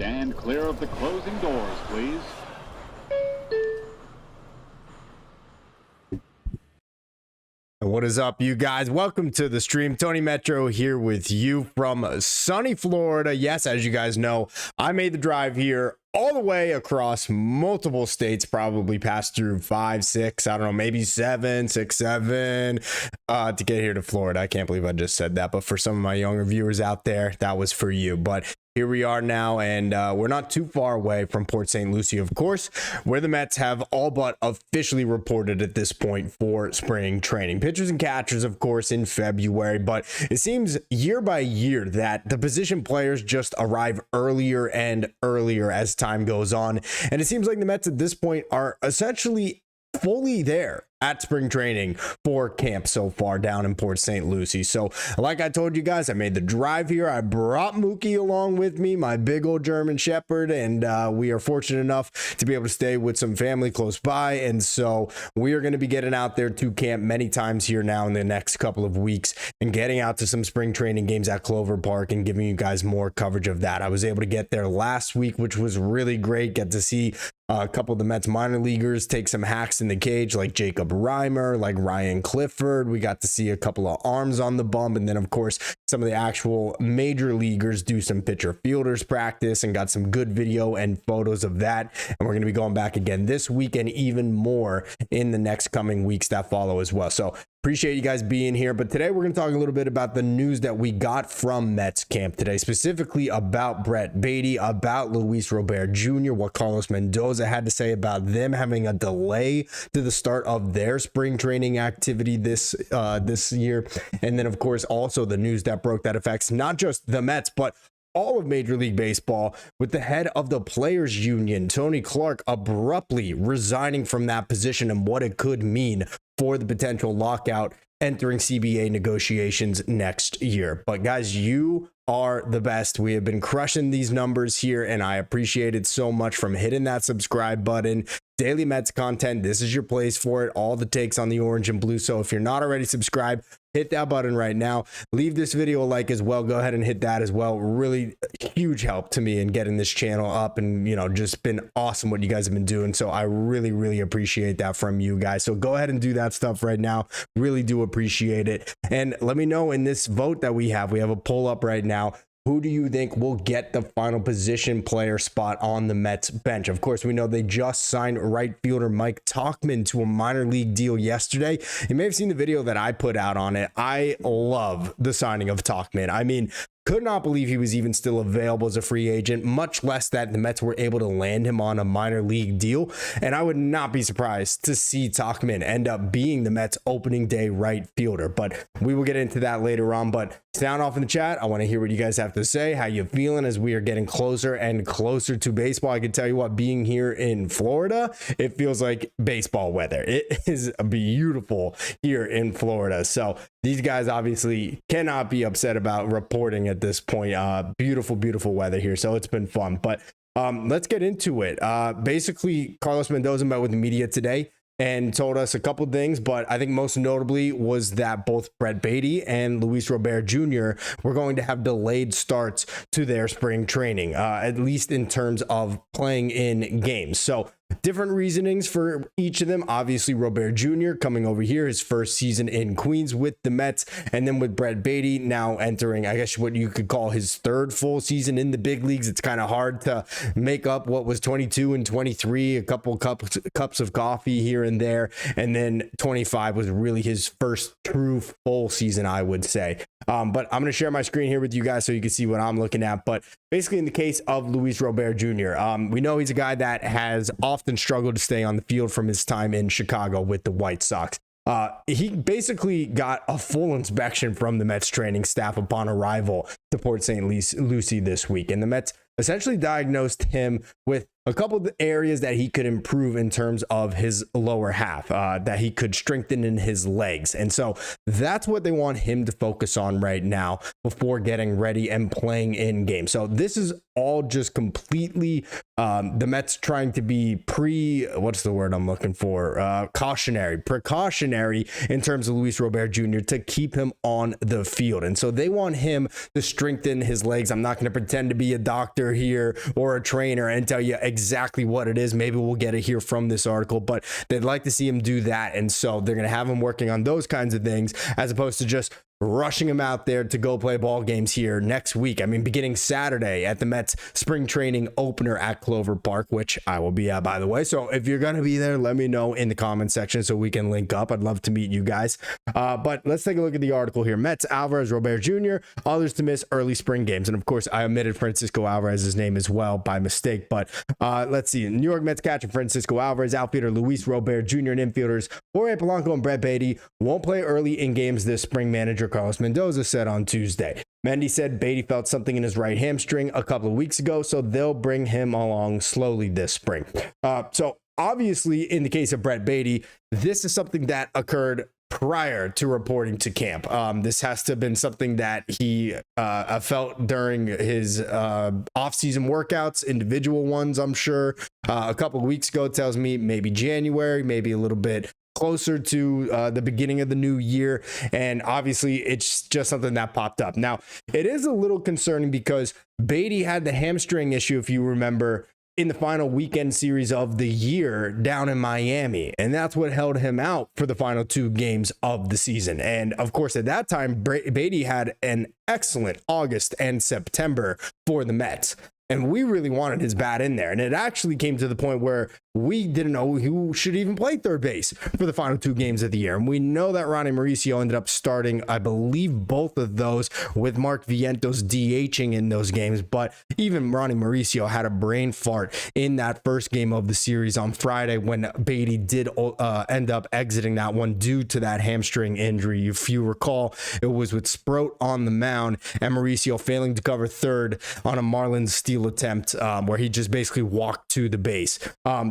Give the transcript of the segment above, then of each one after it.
Stand clear of the closing doors, please. What is up, you guys? Welcome to the stream. Tony Metro here with you from sunny Florida. Yes, as you guys know, I made the drive here all the way across multiple states, probably passed through 5, 6, I don't know, maybe 7, 6, 7 to get here to Florida. I can't believe I just said that, but for some of my younger viewers out there, that was for you. But here we are now, and we're not too far away from Port St. Lucie, of course, where the Mets have all but officially reported at this point for spring training. Pitchers and catchers, of course, in February, but it seems year by year that the position players just arrive earlier and earlier as time goes on, and it seems like the Mets at this point are essentially fully there at spring training for camp so far down in Port St. Lucie. So like I told you guys, I made the drive here. I brought Mookie along with me, my big old German Shepherd, and we are fortunate enough to be able to stay with some family close by. And so we are going to be getting out there to camp many times here now in the next couple of weeks and getting out to some spring training games at Clover Park and giving you guys more coverage of that. I was able to get there last week, which was really great. Get to see a couple of the Mets minor leaguers take some hacks in the cage, like Jacob Reimer, like Ryan Clifford. We got to see a couple of arms on the bump, and then of course some of the actual major leaguers do some pitcher fielders practice, and got some good video and photos of that. And we're going to be going back again this week and even more in the next coming weeks that follow as well. So appreciate you guys being here. But today we're going to talk a little bit about the news that we got from Mets camp today, specifically about Brett Baty, about Luis Robert Jr., what Carlos Mendoza had to say about them having a delay to the start of their spring training activity this year. And then, of course, also the news that broke that affects not just the Mets, but all of Major League Baseball, with the head of the Players Union, Tony Clark, abruptly resigning from that position and what it could mean for the potential lockout entering CBA negotiations next year. But guys, you are the best. We have been crushing these numbers here, and I appreciate it so much. From hitting that subscribe button, daily Mets content, this is your place for it. All the takes on the orange and blue. So if you're not already subscribed, hit that button right now. Leave this video a like as well. Go ahead and hit that as well. Really huge help to me in getting this channel up, and just been awesome what you guys have been doing. So I really appreciate that from you guys. So go ahead and do that stuff right now. Really do appreciate it. And let me know in this vote that we have a poll up right now. Who do you think will get the final position player spot on the Mets bench? Of course, we know they just signed right fielder Mike Tauchman to a minor league deal yesterday. You may have seen the video that I put out on it. I love the signing of Tauchman. I mean, could not believe he was even still available as a free agent, much less that the Mets were able to land him on a minor league deal. And I would not be surprised to see Tauchman end up being the Mets opening day right fielder. But we will get into that later on. But sound off in the chat. I want to hear what you guys have to say, how you feeling as we are getting closer and closer to baseball. I can tell you what, being here in Florida, it feels like baseball weather. It is beautiful here in Florida. So these guys obviously cannot be upset about reporting at this point. Beautiful weather here, so it's been fun. But let's get into it. Basically, Carlos Mendoza met with the media today and told us a couple things, but I think most notably was that both Brett Baty and Luis Robert Jr. were going to have delayed starts to their spring training, at least in terms of playing in games. So different reasonings for each of them. Obviously, Robert Jr. coming over here, his first season in Queens with the Mets, and then with Brett Baty now entering, I guess, what you could call his third full season in the big leagues. It's kind of hard to make up what was 22 and 23, a couple cups of coffee here and there, and then 25 was really his first true full season, I would say. But I'm going to share my screen here with you guys so you can see what I'm looking at. But basically, in the case of Luis Robert Jr., we know he's a guy that has often struggled to stay on the field from his time in Chicago with the White Sox. He basically got a full inspection from the Mets training staff upon arrival to Port St. Lucie this week, and the Mets essentially diagnosed him with a couple of the areas that he could improve in terms of his lower half, that he could strengthen in his legs. And so that's what they want him to focus on right now before getting ready and playing in game. So this is all just completely the Mets trying to be what's the word I'm looking for? Precautionary in terms of Luis Robert Jr. to keep him on the field. And so they want him to strengthen his legs. I'm not going to pretend to be a doctor here or a trainer and tell you exactly what it is. Maybe we'll get it here from this article, but they'd like to see him do that. And so they're going to have him working on those kinds of things as opposed to just rushing him out there to go play ball games here next week. I mean, beginning Saturday at the Mets spring training opener at Clover Park, which I will be at, by the way. So if you're going to be there, let me know in the comment section so we can link up. I'd love to meet you guys. But let's take a look at the article here. Mets, Alvarez, Robert Jr., others to miss early spring games. And of course, I omitted Francisco Alvarez's name as well by mistake. But let's see. New York Mets catcher Francisco Alvarez, outfielder Luis Robert Jr., and infielders Jorge Polanco and Brett Baty won't play early in games this spring, manager Carlos Mendoza said on Tuesday. Mendy said Baty felt something in his right hamstring a couple of weeks ago, so they'll bring him along slowly this spring. So obviously, in the case of Brett Baty, this is something that occurred prior to reporting to camp. This has to have been something that he felt during his off-season workouts, individual ones, I'm sure. A couple of weeks ago, tells me maybe January, maybe a little bit closer to the beginning of the new year. And obviously it's just something that popped up. Now, it is a little concerning because Baty had the hamstring issue, if you remember, in the final weekend series of the year down in Miami. And that's what held him out for the final 2 games of the season. And of course, at that time, Baty had an excellent August and September for the Mets. And we really wanted his bat in there. And it actually came to the point where we didn't know who should even play third base for the final 2 games of the year. And we know that Ronnie Mauricio ended up starting, I believe, both of those with Mark Vientos DHing in those games. But even Ronnie Mauricio had a brain fart in that first game of the series on Friday when Baty did end up exiting that one due to that hamstring injury. If you recall, it was with Sproat on the mound and Mauricio failing to cover third on a Marlins steal attempt where he just basically walked to the base.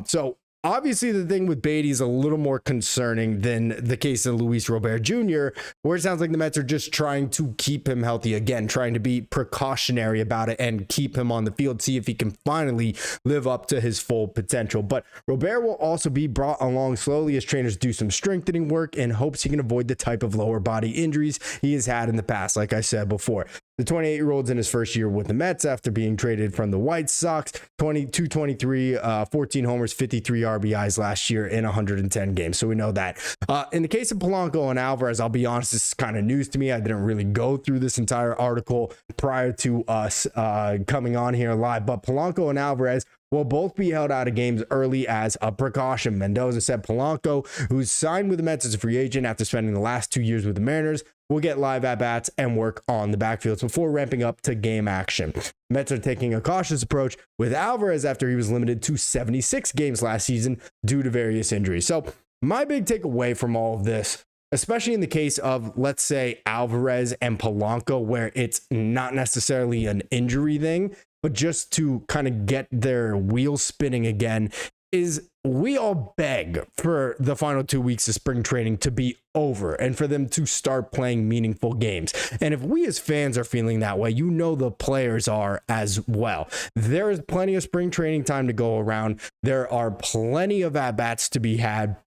So obviously the thing with Baty is a little more concerning than the case of Luis Robert Jr., where it sounds like the Mets are just trying to keep him healthy again, trying to be precautionary about it and keep him on the field, see if he can finally live up to his full potential. But Robert will also be brought along slowly as trainers do some strengthening work in hopes he can avoid the type of lower body injuries he has had in the past, like I said before. The 28-year-old's in his first year with the Mets after being traded from the White Sox. 22-23, 14 homers, 53 RBIs last year in 110 games. So we know that. In the case of Polanco and Alvarez, I'll be honest, this is kind of news to me. I didn't really go through this entire article prior to us coming on here live. But Polanco and Alvarez will both be held out of games early as a precaution. Mendoza said Polanco, who's signed with the Mets as a free agent after spending the last 2 years with the Mariners, will get live at-bats and work on the backfields before ramping up to game action. Mets are taking a cautious approach with Alvarez after he was limited to 76 games last season due to various injuries. So my big takeaway from all of this, especially in the case of, let's say, Alvarez and Polanco, where it's not necessarily an injury thing, but just to kind of get their wheels spinning again, is we all beg for the final 2 weeks of spring training to be over and for them to start playing meaningful games. And if we as fans are feeling that way, you know the players are as well. There is plenty of spring training time to go around. There are plenty of at-bats to be had.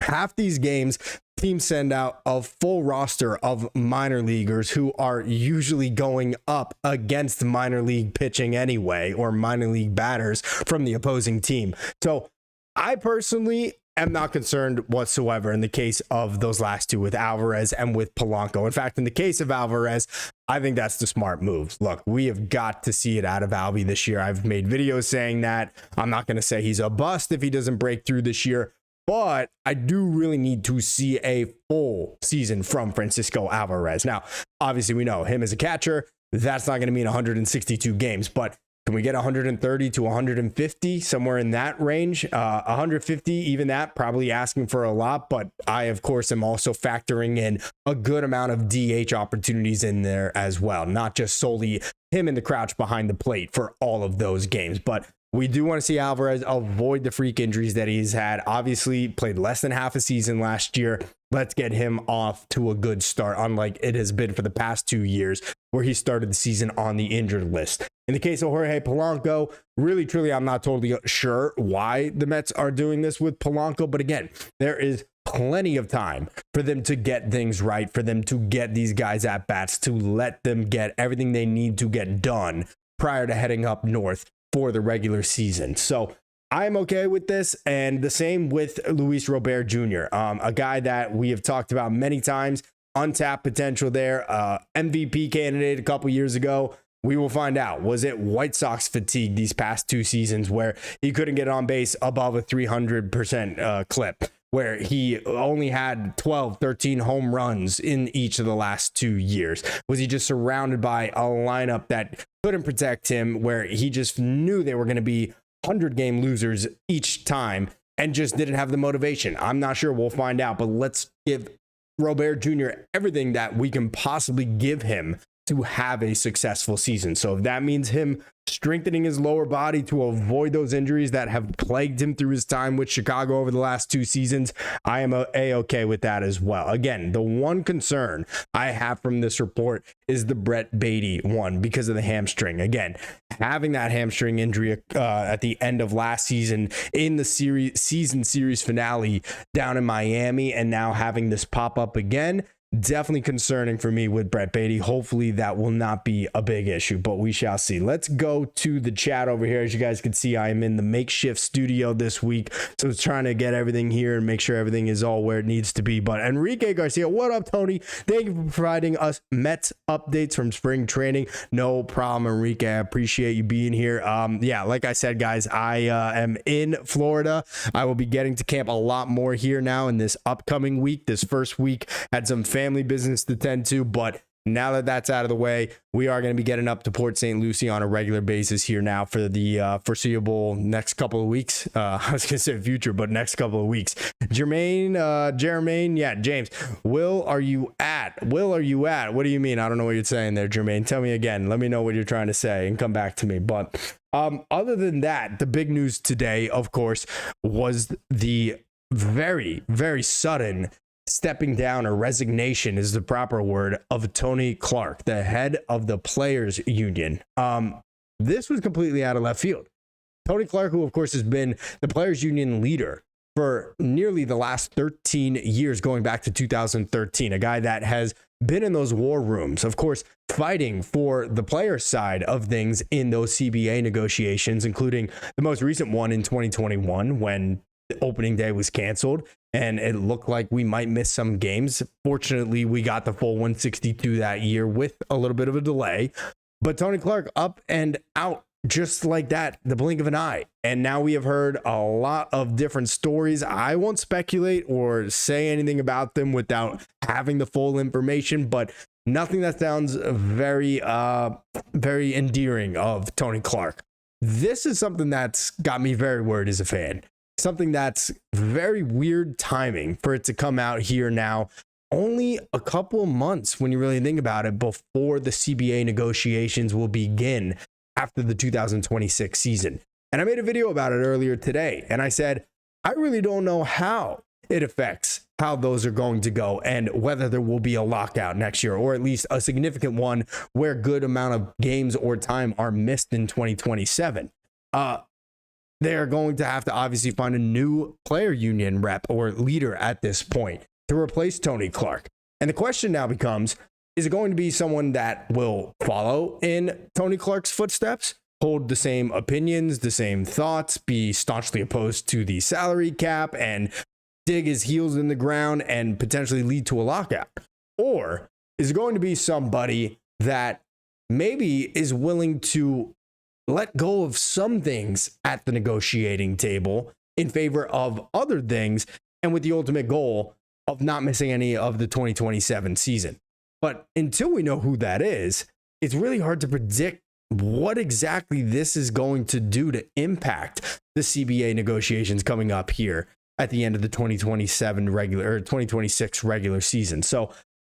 Half these games, teams send out a full roster of minor leaguers who are usually going up against minor league pitching anyway, or minor league batters from the opposing team. So I personally am not concerned whatsoever in the case of those last 2 with Alvarez and with Polanco. In fact, in the case of Alvarez, I think that's the smart move. Look, we have got to see it out of Alvy this year. I've made videos saying that. I'm not going to say he's a bust if he doesn't break through this year, but I do really need to see a full season from Francisco Alvarez. Now, obviously, we know him as a catcher, that's not going to mean 162 games, but can we get 130 to 150, somewhere in that range? 150, even that, probably asking for a lot, but I, of course, am also factoring in a good amount of DH opportunities in there as well, not just solely him in the crouch behind the plate for all of those games. But We do want to see Alvarez avoid the freak injuries that he's had. Obviously, played less than half a season last year. Let's get him off to a good start, unlike it has been for the past 2 years, where he started the season on the injured list. In the case of Jorge Polanco, really, truly, I'm not totally sure why the Mets are doing this with Polanco. But again, there is plenty of time for them to get things right, for them to get these guys at bats, to let them get everything they need to get done prior to heading up north for the regular season. So I'm okay with this. And the same with Luis Robert Jr., a guy that we have talked about many times, untapped potential there, MVP candidate a couple years ago. We will find out. Was it White Sox fatigue these past 2 seasons where he couldn't get on base above a 300% clip, where he only had 12, 13 home runs in each of the last 2 years? Was he just surrounded by a lineup that couldn't protect him, where he just knew they were going to be 100-game losers each time and just didn't have the motivation? I'm not sure. We'll find out. But let's give Robert Jr. everything that we can possibly give him to have a successful season. So if that means him strengthening his lower body to avoid those injuries that have plagued him through his time with Chicago over the last 2 seasons, I am a-okay with that as well. Again, the one concern I have from this report is the Brett Baty one because of the hamstring. Again, having that hamstring injury at the end of last season in the season series finale down in Miami, and now having this pop up again, definitely concerning for me with Brett Baty. Hopefully that will not be a big issue, but we shall see. Let's go to the chat over here. As you guys can see, I am in the makeshift studio this week, so it's trying to get everything here and make sure everything is all where it needs to be. But Enrique Garcia, what up, Tony? Thank you for providing us Mets updates from spring training. No problem, Enrique. I appreciate you being here. Yeah, like I said, guys, I am in Florida. I will be getting to camp a lot more here now in this upcoming week. This first week had some family business to tend to, but now that that's out of the way, we are going to be getting up to Port St. Lucie on a regular basis here now for the foreseeable next couple of weeks. I was going to say future, but next couple of weeks. Jermaine, yeah, James, Will, are you at? What do you mean? I don't know what you're saying there, Jermaine. Tell me again. Let me know what you're trying to say and come back to me. But other than that, the big news today, of course, was the very, very sudden stepping down, or resignation is the proper word, of Tony Clark, the head of the Players Union. This was completely out of left field. Tony Clark, who of course has been the Players Union leader for nearly the last 13 years, going back to 2013, a guy that has been in those war rooms, of course, fighting for the player side of things in those CBA negotiations, including the most recent one in 2021 when opening day was canceled and it looked like we might miss some games. Fortunately, we got the full 162 that year with a little bit of a delay, but Tony Clark up and out just like that, the blink of an eye. And now we have heard a lot of different stories. I won't speculate or say anything about them without having the full information, but nothing that sounds very, very endearing of Tony Clark. This is something that's got me very worried as a fan. Something that's very weird timing for it to come out here now, only a couple of months when you really think about it, before the CBA negotiations will begin after the 2026 season. And I made a video about it earlier today, and I said, I really don't know how it affects how those are going to go and whether there will be a lockout next year, or at least a significant one where a good amount of games or time are missed in 2027. They're going to have to obviously find a new player union rep or leader at this point to replace Tony Clark. And the question now becomes, is it going to be someone that will follow in Tony Clark's footsteps, hold the same opinions, the same thoughts, be staunchly opposed to the salary cap, and dig his heels in the ground and potentially lead to a lockout? Or is it going to be somebody that maybe is willing to let go of some things at the negotiating table in favor of other things, and with the ultimate goal of not missing any of the 2027 season? But until we know who that is, it's really hard to predict what exactly this is going to do to impact the CBA negotiations coming up here at the end of the 2027 regular or 2026 regular season. So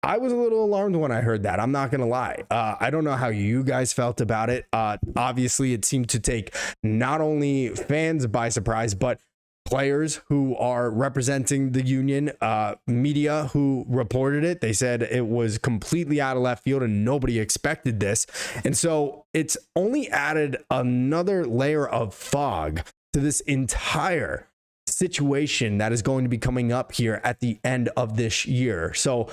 I was a little alarmed when I heard that. I'm not going to lie. I don't know how you guys felt about it. Obviously, it seemed to take not only fans by surprise, but players who are representing the union, media who reported it. They said it was completely out of left field and nobody expected this. And so it's only added another layer of fog to this entire situation that is going to be coming up here at the end of this year. So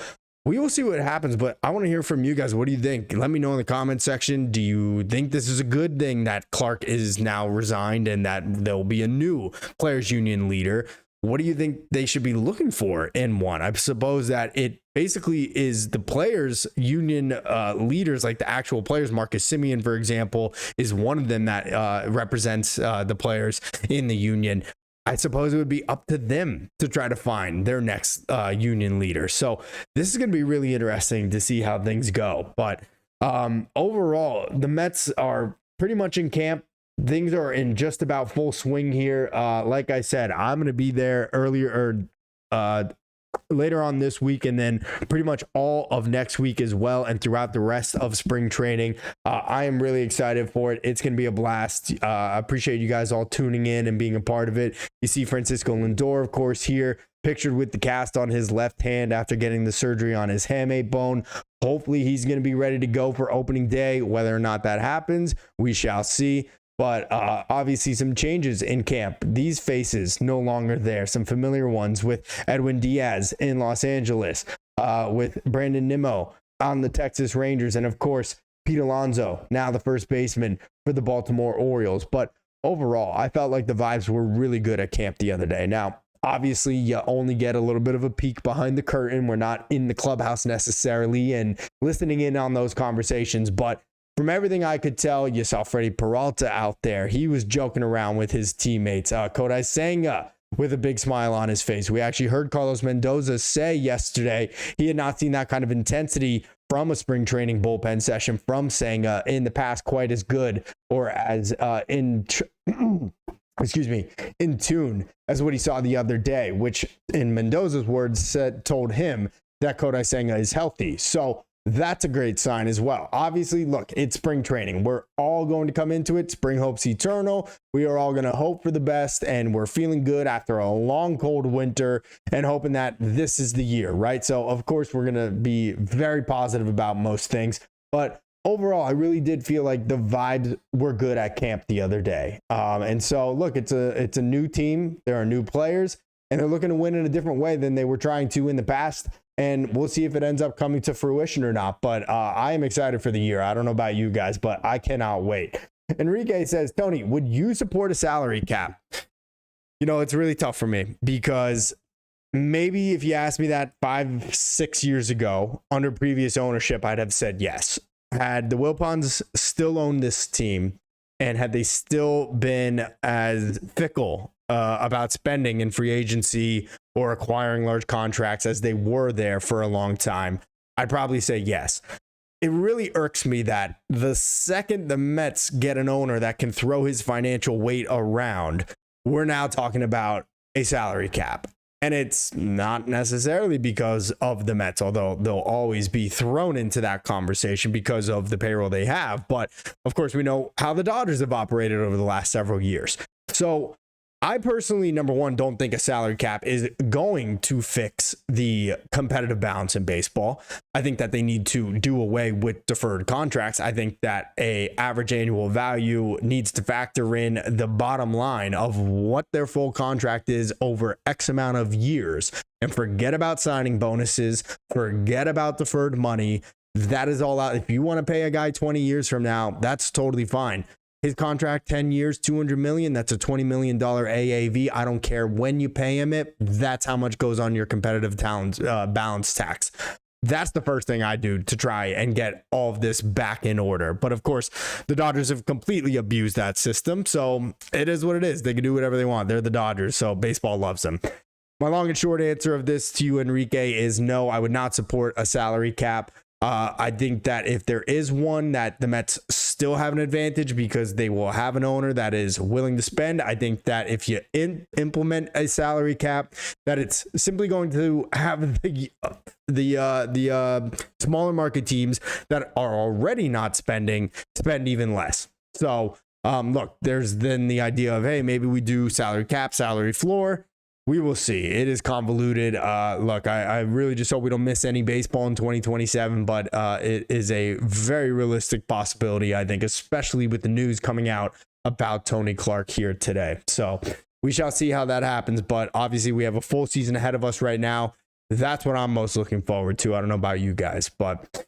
we will see what happens, but I want to hear from you guys. What do you think? Let me know in the comment section. Do you think this is a good thing that Clark is now resigned and that there'll be a new players union leader? What do you think they should be looking for in one? I suppose that it basically is the players union leaders, like the actual players. Marcus Simeon, for example, is one of them that represents the players in the union. I suppose it would be up to them to try to find their next union leader. So this is going to be really interesting to see how things go. But overall, the Mets are pretty much in camp. Things are in just about full swing here. Like I said, I'm going to be there later on this week, and then pretty much all of next week as well, and throughout the rest of spring training. I am really excited for it. It's going to be a blast. I appreciate you guys all tuning in and being a part of it. You see Francisco Lindor, of course, here pictured with the cast on his left hand after getting the surgery on his hamate bone. Hopefully he's going to be ready to go for opening day. Whether or not that happens, we shall see. But obviously some changes in camp. These faces no longer there. Some familiar ones with Edwin Diaz in Los Angeles, with Brandon Nimmo on the Texas Rangers, and of course, Pete Alonso, now the first baseman for the Baltimore Orioles. But overall, I felt like the vibes were really good at camp the other day. Now, obviously, you only get a little bit of a peek behind the curtain. We're not in the clubhouse necessarily and listening in on those conversations, but from everything I could tell, you saw Freddie Peralta out there. He was joking around with his teammates. Kodai Senga with a big smile on his face. We actually heard Carlos Mendoza say yesterday he had not seen that kind of intensity from a spring training bullpen session from Senga in the past quite as good or as in tune as what he saw the other day, which in Mendoza's words told him that Kodai Senga is healthy. So that's a great sign as well. Obviously, look, it's spring training. We're all going to come into it. Spring hope's eternal. We are all going to hope for the best, and we're feeling good after a long, cold winter and hoping that this is the year, right? So, of course, we're going to be very positive about most things. But overall, I really did feel like the vibes were good at camp the other day. And so, look, it's a new team. There are new players, and they're looking to win in a different way than they were trying to in the past. And we'll see if it ends up coming to fruition or not. But I am excited for the year. I don't know about you guys, but I cannot wait. Enrique says, Tony, would you support a salary cap? You know, it's really tough for me because maybe if you asked me that 5-6 years ago under previous ownership, I'd have said yes. Had the Wilpons still owned this team and had they still been as fickle about spending in free agency or acquiring large contracts as they were there for a long time, I'd probably say yes. It really irks me that the second the Mets get an owner that can throw his financial weight around, we're now talking about a salary cap. And it's not necessarily because of the Mets, although they'll always be thrown into that conversation because of the payroll they have. But of course, we know how the Dodgers have operated over the last several years. So I personally, number one, don't think a salary cap is going to fix the competitive balance in baseball. I think that they need to do away with deferred contracts. I think that a average annual value needs to factor in the bottom line of what their full contract is over X amount of years, and forget about signing bonuses, forget about deferred money. That is all out. If you want to pay a guy 20 years from now, that's totally fine. His contract, 10 years, $200 million. That's a $20 million AAV. I don't care when you pay him it. That's how much goes on your competitive talent balance tax. That's the first thing I do to try and get all of this back in order. But of course, the Dodgers have completely abused that system. So it is what it is. They can do whatever they want. They're the Dodgers. So baseball loves them. My long and short answer of this to you, Enrique, is no, I would not support a salary cap. I think that if there is one, that the Mets still have an advantage because they will have an owner that is willing to spend. I think that if you implement a salary cap, that it's simply going to have the smaller market teams that are already not spend even less. So look, there's then the idea of, hey, maybe we do salary cap, salary floor. We will see. It is convoluted. Look, I really just hope we don't miss any baseball in 2027, but it is a very realistic possibility, I think, especially with the news coming out about Tony Clark here today. So we shall see how that happens, but obviously we have a full season ahead of us right now. That's what I'm most looking forward to. I don't know about you guys, but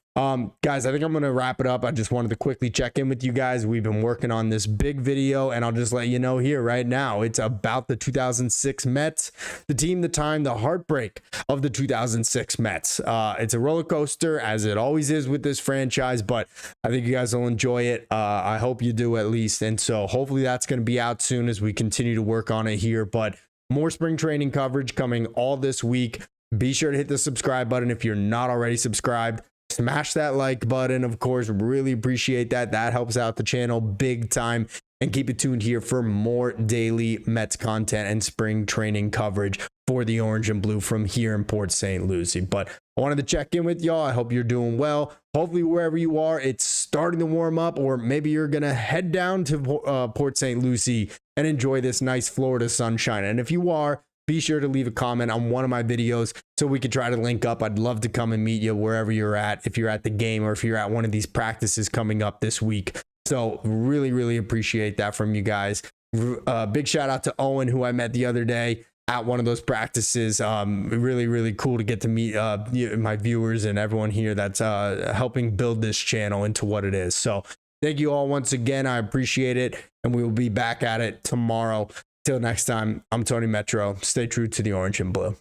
guys, I think I'm going to wrap it up. I just wanted to quickly check in with you guys. We've been working on this big video, and I'll just let you know here right now, it's about the 2006 Mets, the team, the time, the heartbreak of the 2006 Mets. It's a roller coaster, as it always is with this franchise, but I think you guys will enjoy it. I hope you do at least. And so hopefully that's going to be out soon as we continue to work on it here, but more spring training coverage coming all this week. Be sure to hit the subscribe button if you're not already subscribed. Smash that like button, of course. Really appreciate that. That helps out the channel big time. And keep it tuned here for more daily Mets content and spring training coverage for the orange and blue from here in Port St. Lucie. But I wanted to check in with y'all. I hope you're doing well. Hopefully, wherever you are, it's starting to warm up, or maybe you're going to head down to Port St. Lucie and enjoy this nice Florida sunshine. And if you are, be sure to leave a comment on one of my videos so we could try to link up. I'd love to come and meet you wherever you're at, if you're at the game or if you're at one of these practices coming up this week. So really, really appreciate that from you guys. Big shout out to Owen, who I met the other day at one of those practices. Really, really cool to get to meet my viewers and everyone here that's helping build this channel into what it is. So thank you all once again. I appreciate it. And we will be back at it tomorrow. Till next time, I'm Tony Metro. Stay true to the orange and blue.